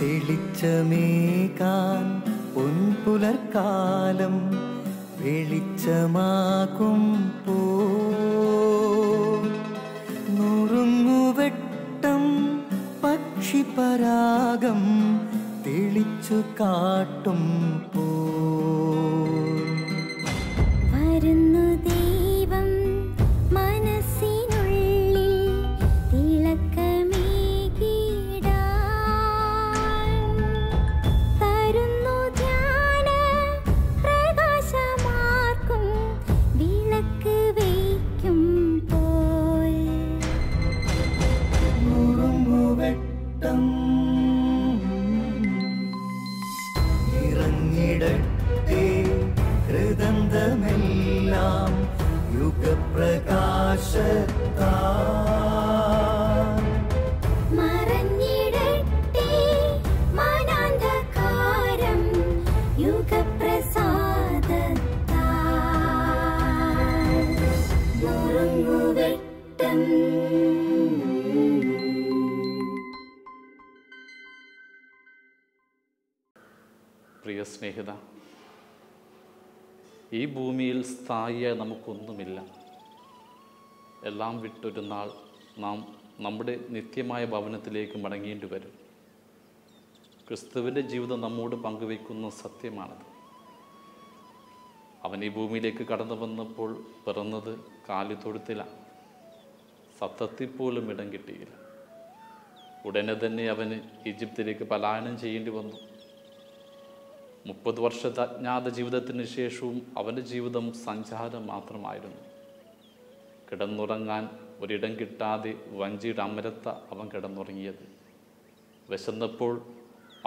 തെളിച്ചമേകാൻ പൊൻപുലർക്കാലം വെളിച്ചമാകുമ്പോ നുറുങ്ങുവെട്ടം പക്ഷിപരാഗം തെളിച്ചു കാട്ടുമ്പോ വരുന്നു ദൈവം മനസ്സിനുള്ളിൽ തിളക്കമേകിടാൻ തരുന്നു ധ്യാന പ്രകാശമാർക്കും വിളക്ക് വയ്ക്കുമ്പോൾ നുറുങ്ങുവെട്ടം ഇറങ്ങിടട്ടെ ഹൃദന്തമെല്ലാം യുഗപ്രകാശത്താൽ മറഞ്ഞിടട്ടെ മാനാന്ധകാരം യുഗപ്രസാദത്താൽ നുറുങ്ങുവെട്ടം. പ്രിയ സ്നേഹിത, ഈ ഭൂമിയിൽ സ്ഥായിയായി നമുക്കൊന്നുമില്ല. എല്ലാം വിട്ടൊരു നാൾ നാം നമ്മുടെ നിത്യമായ ഭവനത്തിലേക്ക് മടങ്ങേണ്ടി വരും. ക്രിസ്തുവിൻ്റെ ജീവിതം നമ്മോട് പങ്കുവയ്ക്കുന്ന സത്യമാണത്. അവൻ ഈ ഭൂമിയിലേക്ക് കടന്നു വന്നപ്പോൾ പിറന്നത് കാലിത്തൊഴുത്തിലാണ്. സത്തത്തിൽ പോലും ഇടം കിട്ടിയില്ല. ഉടനെ തന്നെ അവന് ഈജിപ്തിലേക്ക് പലായനം ചെയ്യേണ്ടി വന്നു. 30 വർഷത്തെ അജ്ഞാത ജീവിതത്തിന് ശേഷവും അവൻ്റെ ജീവിതം സഞ്ചാരം മാത്രമായിരുന്നു. കിടന്നുറങ്ങാൻ ഒരിടം കിട്ടാതെ വഞ്ചിയുടെ അമരത്ത അവൻ കിടന്നുറങ്ങിയത്. വിശന്നപ്പോൾ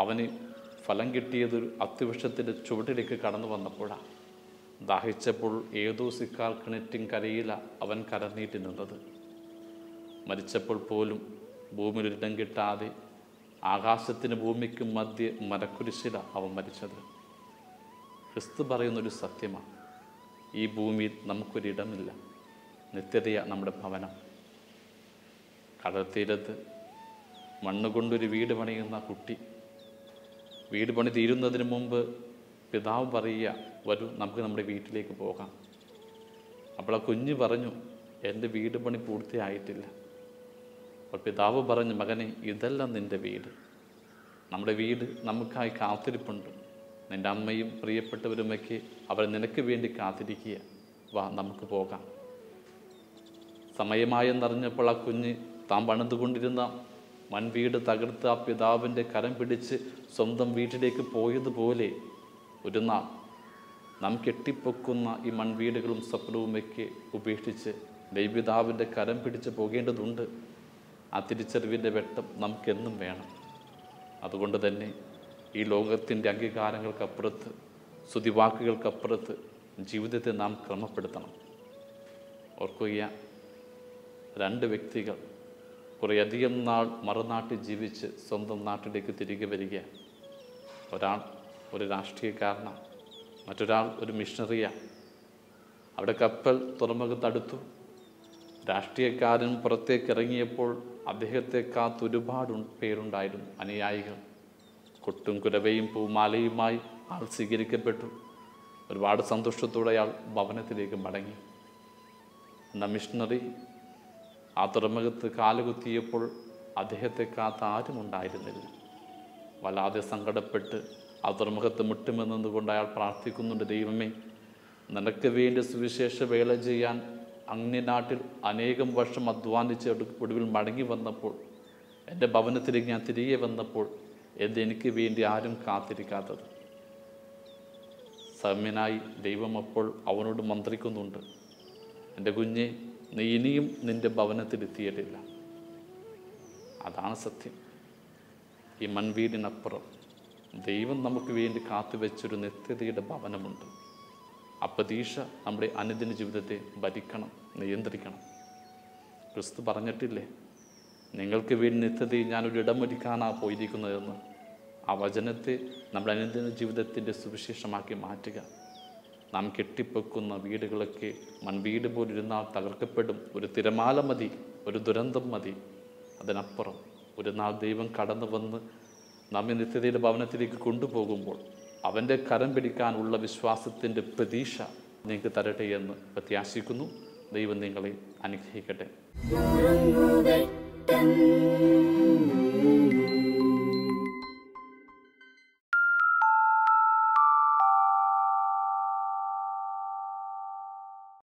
അവന് ഫലം കിട്ടിയത് ഒരു അത്തിവൃക്ഷത്തിൻ്റെ ചുവട്ടിലേക്ക് കടന്നു വന്നപ്പോഴാണ്. ദാഹിച്ചപ്പോൾ ഏതോ സിക്കാർ കിണറ്റിൻ അവൻ കരനീട്ടി നിന്നത്. മരിച്ചപ്പോൾ പോലും ഭൂമിയിൽ ഒരിടം കിട്ടാതെ ആകാശത്തിന് ഭൂമിക്കും മധ്യ മരക്കുരിശില അവൻ മരിച്ചത്. ക്രിസ്തു പറയുന്നൊരു സത്യമാണ്, ഈ ഭൂമിയിൽ നമുക്കൊരിടമില്ല. നിത്യതയ നമ്മുടെ ഭവനം. കടൽ തീരത്ത് മണ്ണുകൊണ്ടൊരു വീട് പണിയുന്ന കുട്ടി, വീട് പണി തീരുന്നതിന് മുമ്പ് പിതാവ് പറയുക, വരൂ നമുക്ക് നമ്മുടെ വീട്ടിലേക്ക് പോകാം. അപ്പോൾ ആ കുഞ്ഞ് പറഞ്ഞു, എൻ്റെ വീട് പണി പൂർത്തിയായിട്ടില്ല. അപ്പോൾ പിതാവ് പറഞ്ഞു, മകനെ, ഇതല്ല നിൻ്റെ വീട്. നമ്മുടെ വീട് നമുക്കായി കാത്തിരിപ്പുണ്ട്. നിൻ്റെ അമ്മയും പ്രിയപ്പെട്ടവരുമൊക്കെ അവർ നിനക്ക് വേണ്ടി കാത്തിരിക്കുക. വാ, നമുക്ക് പോകാം. സമയമായെന്നറിഞ്ഞപ്പോൾ ആ കുഞ്ഞ് താൻ പണിതുകൊണ്ടിരുന്ന വൻവീട് തകർത്ത് ആ പിതാവിൻ്റെ കരം പിടിച്ച് സ്വന്തം വീട്ടിലേക്ക് പോയതുപോലെ ഒരു നാൾ നാം കെട്ടിപ്പൊക്കുന്ന ഈ മൺവീടുകളും സ്വപ്നവുമൊക്കെ ഉപേക്ഷിച്ച് ദൈവപിതാവിൻ്റെ കരം പിടിച്ച് പോകേണ്ടതുണ്ട്. ആ തിരിച്ചറിവിൻ്റെ വെട്ടം നമുക്കെന്നും വേണം. അതുകൊണ്ട് തന്നെ ഈ ലോകത്തിൻ്റെ അംഗീകാരങ്ങൾക്കപ്പുറത്ത്, സ്തുതിവാക്കുകൾക്കപ്പുറത്ത് ജീവിതത്തെ നാം ക്രമപ്പെടുത്തണം. ഓർക്കുക, 2 വ്യക്തികൾ കുറേയധികം നാൾ മറുനാട്ടിൽ ജീവിച്ച് സ്വന്തം നാട്ടിലേക്ക് തിരികെ വരിക. ഒരാൾ ഒരു രാഷ്ട്രീയക്കാരനാണ്, മറ്റൊരാൾ ഒരു മിഷണറിയാണ്. അവിടെ കപ്പൽ തുറമുഖത്തടുത്തു. രാഷ്ട്രീയക്കാരൻ പുറത്തേക്ക് ഇറങ്ങിയപ്പോൾ അദ്ദേഹത്തെ കാത്തൊരുപാട് പേരുണ്ടായിരുന്നു, അനുയായികൾ. കൊട്ടും കുരവയും പൂമാലയുമായി ആൾ സ്വീകരിക്കപ്പെട്ടു. ഒരുപാട് സന്തോഷത്തോടെ അയാൾ ഭവനത്തിലേക്ക് മടങ്ങി. എന്നാൽ മിഷണറി ആ തുറമുഖത്ത് കാലുകുത്തിയപ്പോൾ അദ്ദേഹത്തെ കാത്ത് ആരും ഉണ്ടായിരുന്നില്ല. വല്ലാതെ സങ്കടപ്പെട്ട് ആ തുറമുഖത്ത് മുട്ടുമെന്നതുകൊണ്ട് അയാൾ പ്രാർത്ഥിക്കുന്നുണ്ട്, ദൈവമേ, നിനക്ക് വേണ്ടി സുവിശേഷ വേല ചെയ്യാൻ അന്യനാട്ടിൽ അനേകം വർഷം അധ്വാനിച്ച് ഒടുവിൽ മടങ്ങി വന്നപ്പോൾ, എൻ്റെ ഭവനത്തിലേക്ക് ഞാൻ തിരികെ വന്നപ്പോൾ എനിക്ക് വേണ്ടി ആരും കാത്തിരിക്കാത്തത്. സൗമ്യനായി ദൈവം അപ്പോൾ അവനോട് മന്ത്രിക്കുന്നുണ്ട്, എൻ്റെ കുഞ്ഞെ, നീ ഇനിയും നിൻ്റെ ഭവനത്തിലെത്തിയിട്ടില്ല. അതാണ് സത്യം. ഈ മൺവീടിനപ്പുറം ദൈവം നമുക്ക് വേണ്ടി കാത്തുവെച്ചൊരു നിത്യതയുടെ ഭവനമുണ്ട്. ആ പ്രതീക്ഷ നമ്മുടെ അനുദിന ജീവിതത്തെ ഭരിക്കണം, നിയന്ത്രിക്കണം. ക്രിസ്തു പറഞ്ഞിട്ടില്ലേ, നിങ്ങൾക്ക് വേണ്ടി നിത്യതയിൽ ഞാനൊരു ഇടമൊരുക്കാനാണ് പോയിരിക്കുന്നതെന്ന്. ആ വചനത്തെ നമ്മുടെ അനുദിന ജീവിതത്തിൻ്റെ സുവിശേഷമാക്കി മാറ്റുക. നാം കെട്ടിപ്പൊക്കുന്ന വീടുകളൊക്കെ മൺവീട് പോലിരുന്നാൽ തകർക്കപ്പെടും. ഒരു തിരമാല മതി, ഒരു ദുരന്തം മതി. അതിനപ്പുറം ഒരു നാൾ ദൈവം കടന്നു വന്ന് നമ്മെ നിത്യതയുടെ ഭവനത്തിലേക്ക് കൊണ്ടുപോകുമ്പോൾ അവൻ്റെ കരം പിടിക്കാനുള്ള വിശ്വാസത്തിൻ്റെ പ്രതീക്ഷ നിങ്ങൾക്ക് തരട്ടെ എന്ന് പ്രത്യാശിക്കുന്നു. ദൈവം നിങ്ങളെ അനുഗ്രഹിക്കട്ടെ.